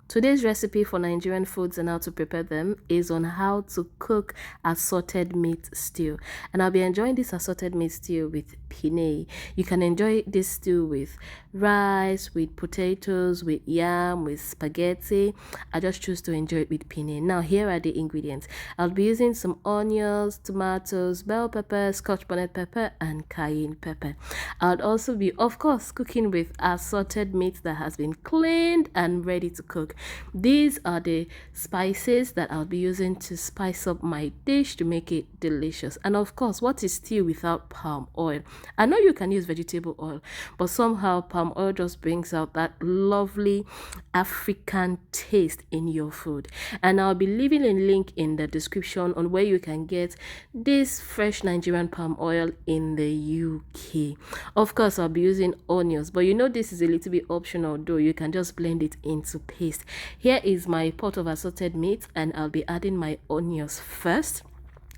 Today's recipe for Nigerian foods and how to prepare them is on how to cook assorted meat stew. And I'll be enjoying this assorted meat stew with penne. You can enjoy this stew with rice, with potatoes, with yam, with spaghetti. I just choose to enjoy it with penne. Now, here are the ingredients. I'll be using some onions, tomatoes, bell pepper, scotch bonnet pepper, and cayenne pepper. I'll also be, of course, cooking with assorted meat that has been cleaned and ready to cook. These are the spices that I'll be using to spice up my dish to make it delicious. And of course, what is stew without palm oil? I know you can use vegetable oil, but somehow palm oil just brings out that lovely African taste in your food. And I'll be leaving a link in the description on where you can get this fresh Nigerian palm oil in the UK. Of course, I'll be using onions, but you know this is a little bit optional, though you can just blend it into paste. Here is my pot of assorted meat, and I'll be adding my onions first.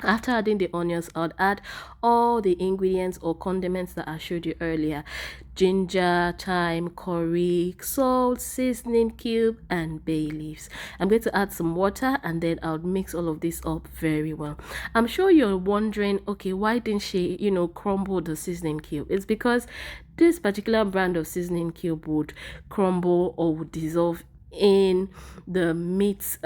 After adding the onions, I'll add all the ingredients or condiments that I showed you earlier: ginger, thyme, curry, salt, seasoning cube, and bay leaves. I'm going to add some water, and then I'll mix all of this up very well. I'm sure you're wondering, okay, why didn't she, crumble the seasoning cube? It's because this particular brand of seasoning cube would crumble or would dissolve in the meat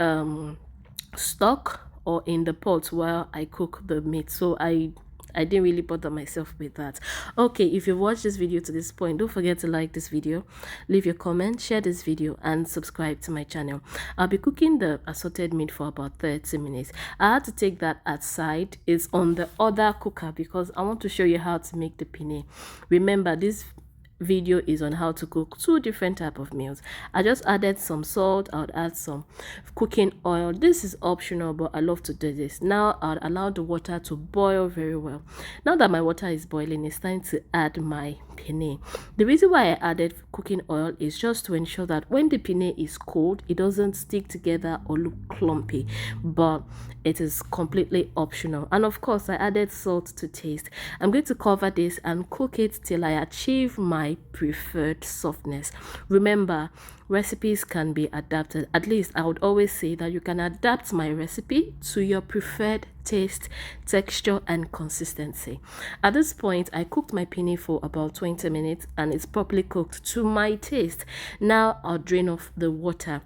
stock or in the pot while I cook the meat. So I didn't really bother myself with that. Okay, if you've watched this video to this point, don't forget to like this video, leave your comment, share this video, and subscribe to my channel. I'll be cooking the assorted meat for about 30 minutes. I had to take that outside. It's on the other cooker because I want to show you how to make the penne. Remember, this video is on how to cook two different type of meals. I just added some salt. I'll add some cooking oil. This is optional, but I love to do this. Now I'll allow the water to boil very well. Now that my water is boiling, it's time to add my penne. The reason why I added cooking oil is just to ensure that when the penne is cold, it doesn't stick together or look clumpy, but it is completely optional. And of course, I added salt to taste. I'm going to cover this and cook it till I achieve my preferred softness. Remember, recipes can be adapted. At least I would always say that you can adapt my recipe to your preferred taste, texture, and consistency. At this point, I cooked my penne for about 20 minutes and it's properly cooked to my taste. Now I'll drain off the water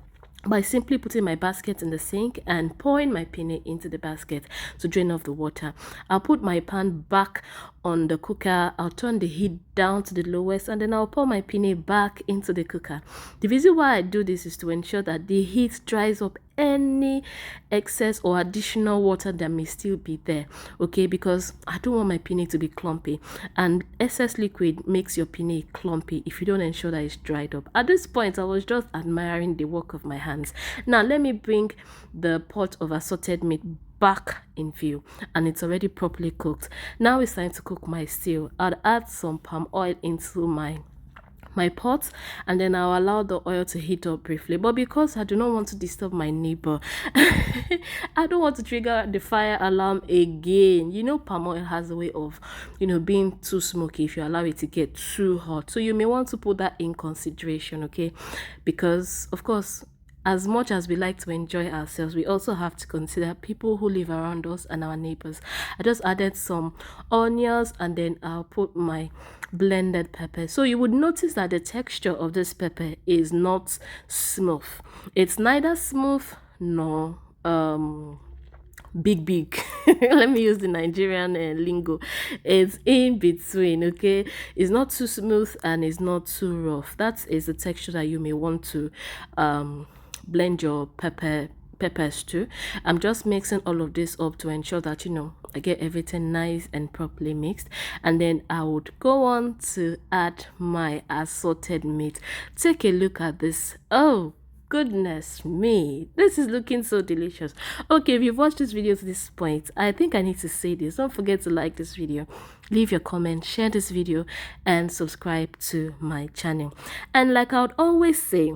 by simply putting my basket in the sink and pouring my penne into the basket to drain off the water. I'll put my pan back on the cooker. I'll turn the heat down to the lowest, and then I'll pour my penne back into the cooker. The reason why I do this is to ensure that the heat dries up any excess or additional water that may still be there, okay? Because I don't want my penne to be clumpy, and excess liquid makes your penne clumpy if you don't ensure that it's dried up. At this point, I was just admiring the work of my hands. Now let me bring the pot of assorted meat back in view, and it's already properly cooked. Now it's time to cook my stew. I'll add some palm oil into my pot, and then I'll allow the oil to heat up briefly. But because I do not want to disturb my neighbor, I don't want to trigger the fire alarm again. You know, palm oil has a way of, being too smoky if you allow it to get too hot. So you may want to put that in consideration, okay? Because of course, as much as we like to enjoy ourselves, we also have to consider people who live around us and our neighbors. I just added some onions, and then I'll put my blended pepper. So you would notice that the texture of this pepper is not smooth. It's neither smooth nor big. Let me use the Nigerian lingo. It's in between, okay? It's not too smooth and it's not too rough. That is the texture that you may want to blend your peppers to. I'm just mixing all of this up to ensure that I get everything nice and properly mixed, and then I would go on to add my assorted meat. Take a look at this. Oh goodness me, this is looking so delicious. Okay, if you've watched this video to this point, I think I need to say this: don't forget to like this video, leave your comment, share this video, and subscribe to my channel. And like I would always say,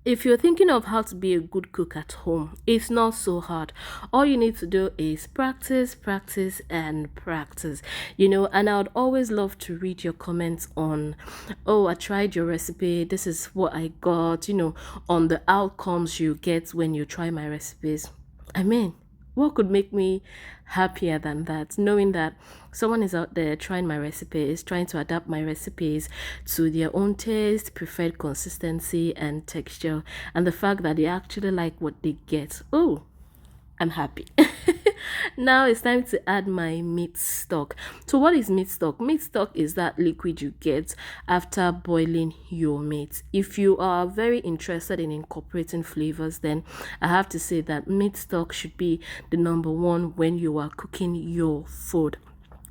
If you're thinking of how to be a good cook at home, it's not so hard. All you need to do is practice, practice, and practice. And I would always love to read your comments on, oh, I tried your recipe, this is what I got, on the outcomes you get when you try my recipes. I mean, what could make me happier than that? Knowing that someone is out there trying my recipes, trying to adapt my recipes to their own taste, preferred consistency, and texture, and the fact that they actually like what they get. Oh, I'm happy. Now it's time to add my meat stock. So what is meat stock? Meat stock is that liquid you get after boiling your meat. If you are very interested in incorporating flavors, then I have to say that meat stock should be the number one when you are cooking your food,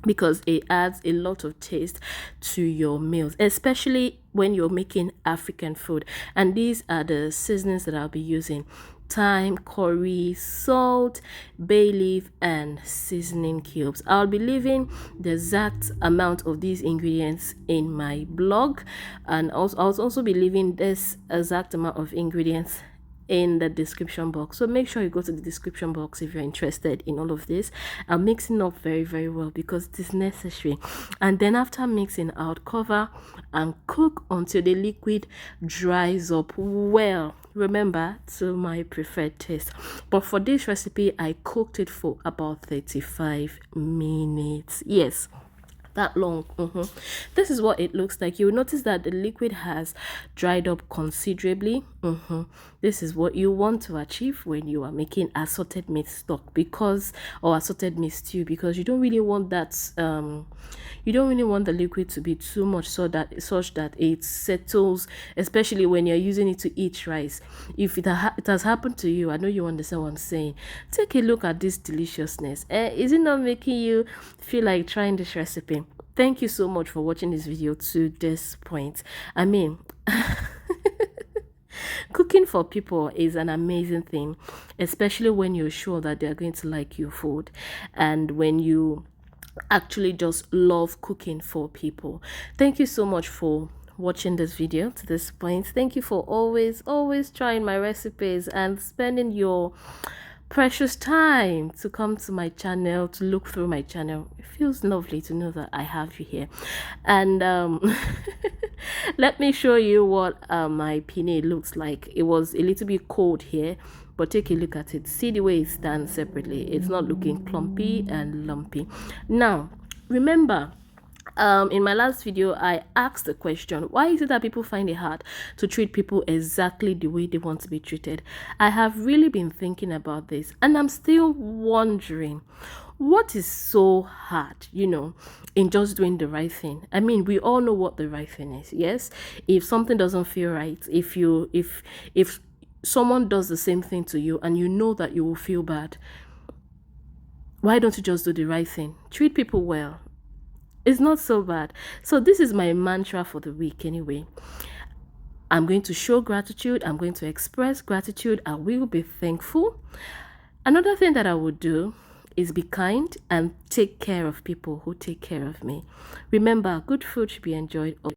because it adds a lot of taste to your meals, especially when you're making African food. And these are the seasonings that I'll be using: thyme, curry, salt, bay leaf, and seasoning cubes. I'll be leaving the exact amount of these ingredients in my blog, and I'll also be leaving this exact amount of ingredients in the description box. So make sure you go to the description box if you're interested in all of this. I'm mixing up very, very well because it is necessary. And then after mixing, I'll cover and cook until the liquid dries up well. Remember, to my preferred taste. But for this recipe, I cooked it for about 35 minutes. Yes, that long. This is what it looks like. You'll notice that the liquid has dried up considerably. This is what you want to achieve when you are making assorted meat stock, or assorted meat stew, because you don't really want that you don't really want the liquid to be too much, such that it settles, especially when you're using it to eat rice. If it has happened to you, I know you understand what I'm saying. Take a look at this deliciousness. Is it not making you feel like trying this recipe? Thank you so much for watching this video to this point. I mean, cooking for people is an amazing thing, especially when you're sure that they're going to like your food, and when you actually just love cooking for people. Thank you so much for watching this video to this point. Thank you for always trying my recipes and spending your precious time to come to my channel, to look through my channel. It feels lovely to know that I have you here. And let me show you what my penne looks like. It was a little bit cold here, but take a look at it. See the way it stands separately. It's not looking clumpy and lumpy. Now remember, in my last video, I asked the question, why is it that people find it hard to treat people exactly the way they want to be treated? I have really been thinking about this, and I'm still wondering, what is so hard, in just doing the right thing? I mean, we all know what the right thing is. Yes, if something doesn't feel right, if someone does the same thing to you and you know that you will feel bad, why don't you just do the right thing? Treat people well. It's not so bad. So this is my mantra for the week anyway. I'm going to show gratitude. I'm going to express gratitude. I will be thankful. Another thing that I would do is be kind and take care of people who take care of me. Remember, good food should be enjoyed.